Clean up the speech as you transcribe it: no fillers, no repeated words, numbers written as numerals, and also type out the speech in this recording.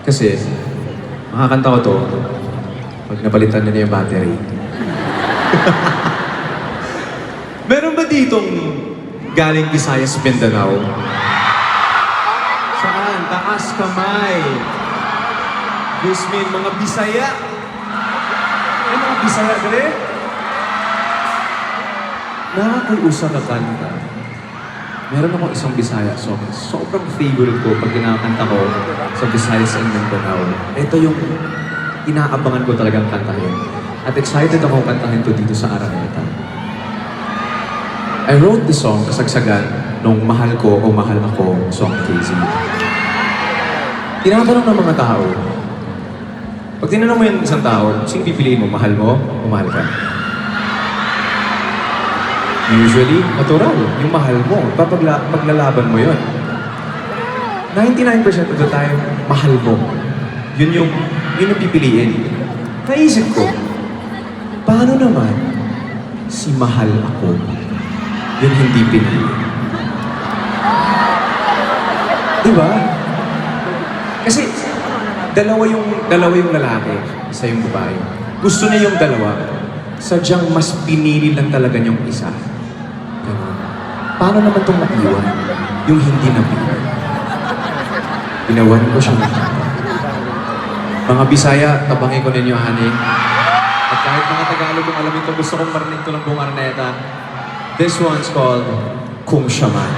Kasi, makakanta ko to pag napalitan na niya yung battery. Meron ba ditong galing Visayas, Mindanao? Saan? Taas kamay. Guzmin, mga Bisaya. Ay, mga Bisaya, dali. Nakakausa ka kanta. Meron akong isang Bisaya song. Sobrang favorite ko pag kinakanta ko sa Visayas and Mindanao. Ito yung inaabangan ko talagang kantahin. At excited akong kantahin to dito sa Araneta. I wrote the song kasagsagan nung Mahal Ko o Mahal Ako song Crazy. Tinatanong ng mga tao, pag tinanong mo yung isang tao, sino pipiliin mo? Mahal mo o mahal ka? Usually, natural. Yung mahal mo, paglalaban mo yun. 99% of the time, mahal mo. Yun yung pipiliin. Naisip ko, paano naman si mahal ako yung hindi pinili? Diba? Kasi dalawa yung lalaki, isa yung babae. Gusto niya yung dalawa, sadyang mas pinili lang talaga yung isa. Ganun. Paano naman itong maiwan? Yung hindi napili. Ginawan ko siya na. Mga Bisaya, tabangin ko ninyo, honey. At kahit mga Tagalog, kung alam ito, gusto kong marinig ito ng buong Araneta. This one's called Kung Siya Man.